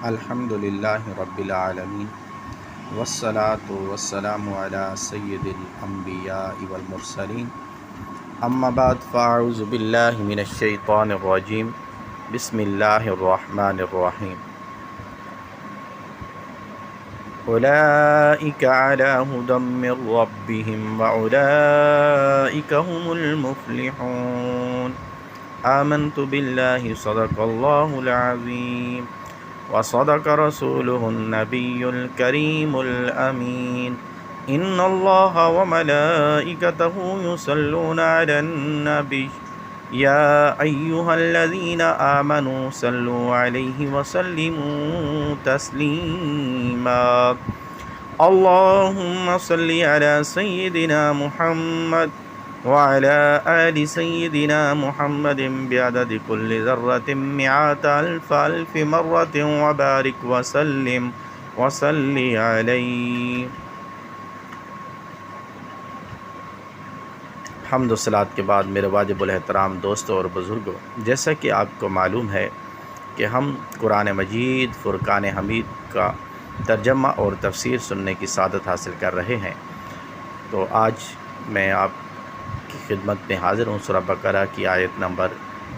الحمد للہ رب العالمین والصلاة والسلام علی سید الانبیاء والمرسلین اما بعد فاعوذ باللہ من الشیطان الرجیم بسم اللہ الرحمن الرحیم اولئک علی ھدی من ربہم واولئک هم المفلحون آمنت باللہ صدق اللہ العظیم وصدق رسوله النبي الكريم الأمين إن الله وملائكته يصلون على النبي يا أيها الذين آمنوا صلوا عليه وسلموا تسليما اللهم صل على سيدنا محمد وعلى آل سيدنا محمد بعدد كل ذرة مئات ألف مرة وبارك وسلم وصل عليه۔ حمد و صلات کے بعد میرے واجب الاحترام دوستوں اور بزرگوں، جیسا کہ آپ کو معلوم ہے کہ ہم قرآن مجید فرقان حمید کا ترجمہ اور تفسیر سننے کی سعادت حاصل کر رہے ہیں، تو آج میں آپ کی خدمت میں حاضر ہوں سورہ بقرہ کی آیت نمبر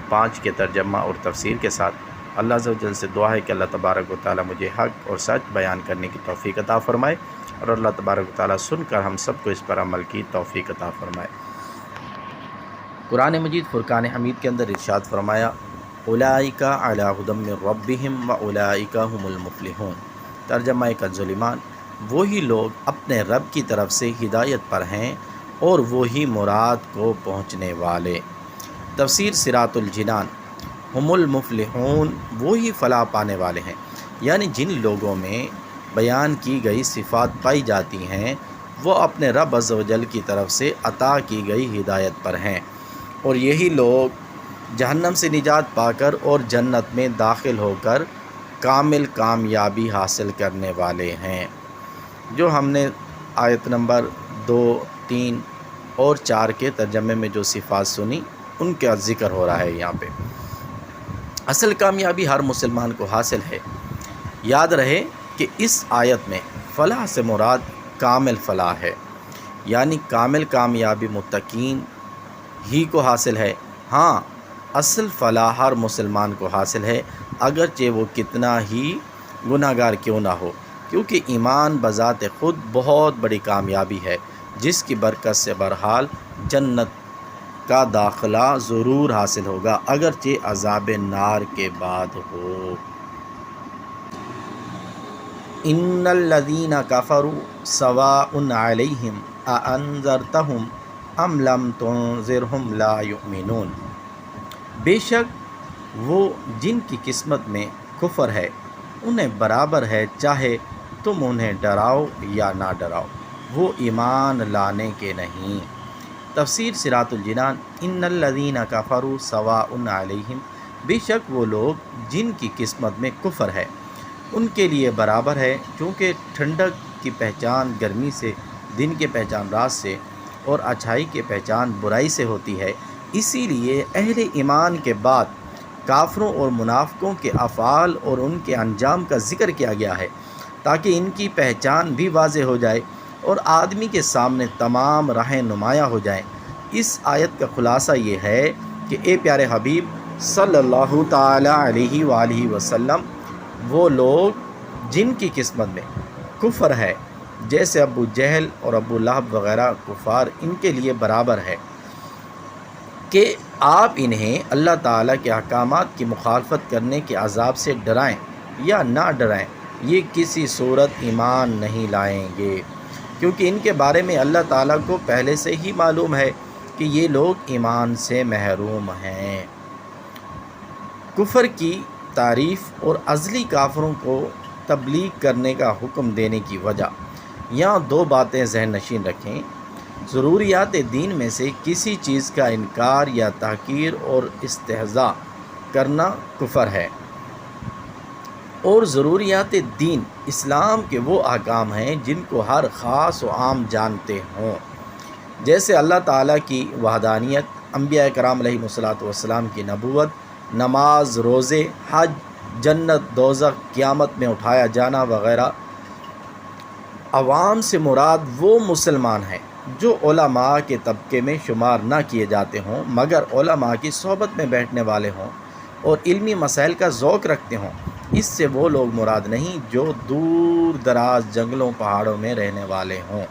5 کے ترجمہ اور تفسیر کے ساتھ۔ اللہ عز و جل سے دعا ہے کہ اللہ تبارک و تعالی مجھے حق اور سچ بیان کرنے کی توفیق عطا فرمائے، اور اللہ تبارک و تعالی سن کر ہم سب کو اس پر عمل کی توفیق عطا فرمائے۔ قرآن مجید فرقان حمید کے اندر ارشاد فرمایا، اولئک علی ھدی من ربہم واولئک ھم المفلحون۔ ترجمہ کنز ایمان، وہی لوگ اپنے رب کی طرف سے ہدایت پر ہیں اور وہی مراد کو پہنچنے والے۔ تفسیر صراط الجنان، ہم المفلحون، وہی فلاح پانے والے ہیں، یعنی جن لوگوں میں بیان کی گئی صفات پائی جاتی ہیں وہ اپنے رب عز و جل کی طرف سے عطا کی گئی ہدایت پر ہیں، اور یہی لوگ جہنم سے نجات پا کر اور جنت میں داخل ہو کر کامل کامیابی حاصل کرنے والے ہیں۔ جو ہم نے آیت نمبر 2، 3 اور 4 کے ترجمے میں جو صفات سنی ان کا ذکر ہو رہا ہے یہاں پہ۔ اصل کامیابی ہر مسلمان کو حاصل ہے۔ یاد رہے کہ اس آیت میں فلاح سے مراد کامل فلاح ہے، یعنی کامل کامیابی متقین ہی کو حاصل ہے۔ ہاں، اصل فلاح ہر مسلمان کو حاصل ہے، اگرچہ وہ کتنا ہی گناہ گار کیوں نہ ہو، کیونکہ ایمان بذات خود بہت بڑی کامیابی ہے جس کی برکت سے بہرحال جنت کا داخلہ ضرور حاصل ہوگا، اگرچہ عذاب نار کے بعد ہو۔ ان الذین کفروا سواء علیہم اانذرتہم ام لم تنذرہم لا یؤمنون۔ بے شک وہ جن کی قسمت میں کفر ہے انہیں برابر ہے، چاہے تم انہیں ڈراؤ یا نہ ڈراؤ، وہ ایمان لانے کے نہیں۔ تفسیر صراط الجنان، ان الذین کفروا سواء علیہم، بے شک وہ لوگ جن کی قسمت میں کفر ہے ان کے لیے برابر ہے، چونکہ ٹھنڈک کی پہچان گرمی سے، دن کی پہچان رات سے، اور اچھائی کی پہچان برائی سے ہوتی ہے، اسی لیے اہل ایمان کے بعد کافروں اور منافقوں کے افعال اور ان کے انجام کا ذکر کیا گیا ہے تاکہ ان کی پہچان بھی واضح ہو جائے اور آدمی کے سامنے تمام راہیں نمایاں ہو جائیں۔ اس آیت کا خلاصہ یہ ہے کہ اے پیارے حبیب صلی اللہ تعالی علیہ وآلہ وسلم، وہ لوگ جن کی قسمت میں کفر ہے جیسے ابو جہل اور ابو لہب وغیرہ کفار، ان کے لیے برابر ہے کہ آپ انہیں اللہ تعالیٰ کے احکامات کی مخالفت کرنے کے عذاب سے ڈرائیں یا نہ ڈرائیں، یہ کسی صورت ایمان نہیں لائیں گے، کیونکہ ان کے بارے میں اللہ تعالیٰ کو پہلے سے ہی معلوم ہے کہ یہ لوگ ایمان سے محروم ہیں۔ کفر کی تعریف اور ازلی کافروں کو تبلیغ کرنے کا حکم دینے کی وجہ، یہاں 2 باتیں ذہن نشین رکھیں۔ ضروریات دین میں سے کسی چیز کا انکار یا تحقیر اور استہزاء کرنا کفر ہے، اور ضروریات دین اسلام کے وہ احکام ہیں جن کو ہر خاص و عام جانتے ہوں، جیسے اللہ تعالیٰ کی وحدانیت، انبیاء کرام علیہ الصلوۃ والسلام کی نبوت، نماز، روزے، حج، جنت دوزخ قیامت میں اٹھایا جانا وغیرہ، عوام سے مراد وہ مسلمان ہیں جو علماء کے طبقے میں شمار نہ کیے جاتے ہوں مگر علماء کی صحبت میں بیٹھنے والے ہوں اور علمی مسائل کا ذوق رکھتے ہوں۔ اس سے وہ لوگ مراد نہیں جو دور دراز جنگلوں پہاڑوں میں رہنے والے ہوں،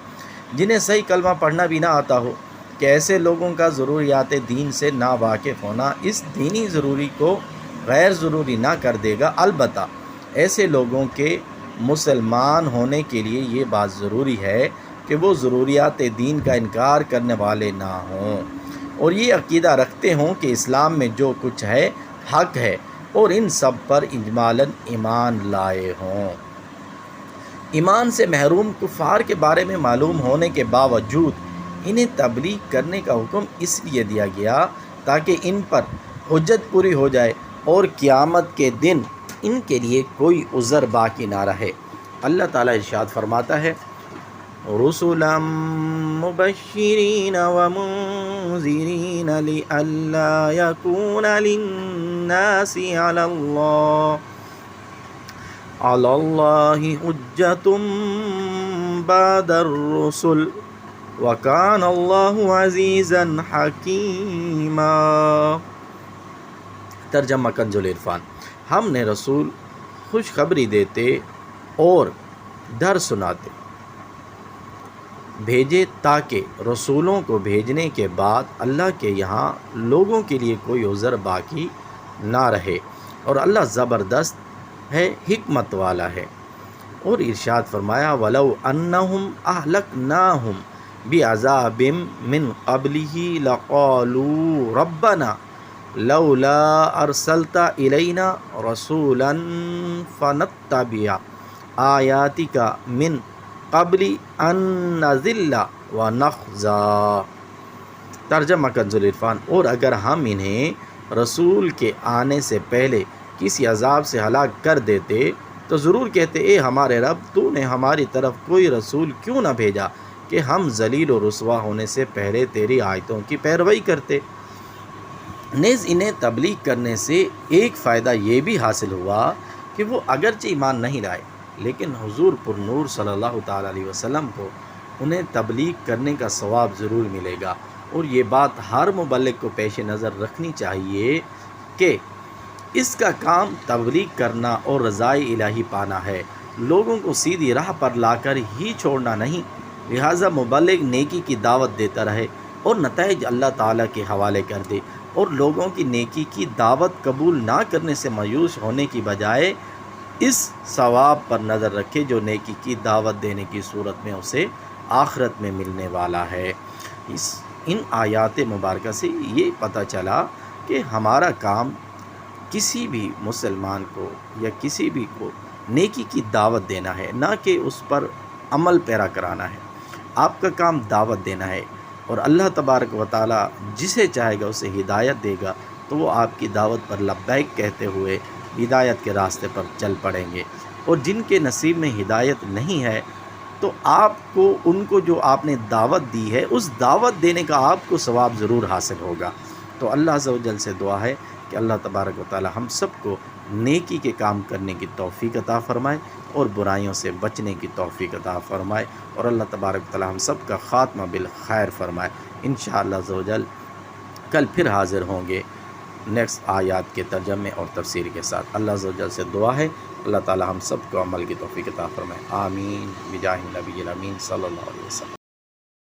جنہیں صحیح کلمہ پڑھنا بھی نہ آتا ہو، کہ ایسے لوگوں کا ضروریات دین سے نا واقف ہونا اس دینی ضروری کو غیر ضروری نہ کر دے گا۔ البتہ ایسے لوگوں کے مسلمان ہونے کے لیے یہ بات ضروری ہے کہ وہ ضروریات دین کا انکار کرنے والے نہ ہوں اور یہ عقیدہ رکھتے ہوں کہ اسلام میں جو کچھ ہے حق ہے اور ان سب پر اجمالاً ایمان لائے ہوں۔ ایمان سے محروم کفار کے بارے میں معلوم ہونے کے باوجود انہیں تبلیغ کرنے کا حکم اس لیے دیا گیا تاکہ ان پر حجت پوری ہو جائے اور قیامت کے دن ان کے لیے کوئی عذر باقی نہ رہے۔ اللہ تعالیٰ ارشاد فرماتا ہے رسلا مبشرین ومنذرین لئلا یکون للناس علی اللہ حجۃ بعد الرسل وکان اللہ عزیزا حکیما۔ ترجمہ کنز العرفان۔ ہم نے رسول خوشخبری دیتے اور ڈر سناتے بھیجے تاکہ رسولوں کو بھیجنے کے بعد اللہ کے یہاں لوگوں کے لیے کوئی عذر باقی نہ رہے، اور اللہ زبردست ہے، حکمت والا ہے۔ اور ارشاد فرمایا وَلَوْ أَنَّهُمْ أَهْلَكْنَاهُمْ بِعَذَابٍ مِّن قَبْلِهِ لَقَالُوا رَبَّنَا لَوْلَا أَرْسَلْتَ إِلَيْنَا رَسُولًا فَنَتَّبِعَ آيَاتِكَ مِن قبل ان نذل ونخزى۔ ترجمہ کنز العرفان۔ اور اگر ہم انہیں رسول کے آنے سے پہلے کسی عذاب سے ہلاک کر دیتے تو ضرور کہتے اے ہمارے رب تو نے ہماری طرف کوئی رسول کیوں نہ بھیجا کہ ہم ذلیل و رسوا ہونے سے پہلے تیری آیتوں کی پیروی کرتے۔ نیز انہیں تبلیغ کرنے سے ایک فائدہ یہ بھی حاصل ہوا کہ وہ اگرچہ ایمان نہیں لائے لیکن حضور پر نور صلی اللہ تعالیٰ علیہ وسلم کو انہیں تبلیغ کرنے کا ثواب ضرور ملے گا۔ اور یہ بات ہر مبلغ کو پیش نظر رکھنی چاہیے کہ اس کا کام تبلیغ کرنا اور رضائے الہی پانا ہے، لوگوں کو سیدھی راہ پر لا کر ہی چھوڑنا نہیں۔ لہٰذا مبلغ نیکی کی دعوت دیتا رہے اور نتائج اللہ تعالیٰ کے حوالے کر دے، اور لوگوں کی نیکی کی دعوت قبول نہ کرنے سے مایوس ہونے کی بجائے اس ثواب پر نظر رکھے جو نیکی کی دعوت دینے کی صورت میں اسے آخرت میں ملنے والا ہے۔ ان آیات مبارکہ سے یہ پتہ چلا کہ ہمارا کام کسی بھی مسلمان کو یا کسی بھی کو نیکی کی دعوت دینا ہے، نہ کہ اس پر عمل پیرا کرانا ہے۔ آپ کا کام دعوت دینا ہے، اور اللہ تبارک و تعالی جسے چاہے گا اسے ہدایت دے گا تو وہ آپ کی دعوت پر لبیک کہتے ہوئے ہدایت کے راستے پر چل پڑیں گے، اور جن کے نصیب میں ہدایت نہیں ہے تو آپ کو ان کو جو آپ نے دعوت دی ہے اس دعوت دینے کا آپ کو ثواب ضرور حاصل ہوگا۔ تو اللہ عز و جل سے دعا ہے کہ اللہ تبارک و تعالی ہم سب کو نیکی کے کام کرنے کی توفیق عطا فرمائے اور برائیوں سے بچنے کی توفیق عطا فرمائے، اور اللہ تبارک و تعالی ہم سب کا خاتمہ بالخیر فرمائے۔ انشاءاللہ عز و جل کل پھر حاضر ہوں گے نیکسٹ آیات کے ترجمے اور تفسیر کے ساتھ۔ اللہ عز و جل سے دعا ہے اللہ تعالی ہم سب کو عمل کی توفیق عطا فرمائے۔ آمین بجاہ النبی الامین صلی اللہ علیہ وسلم۔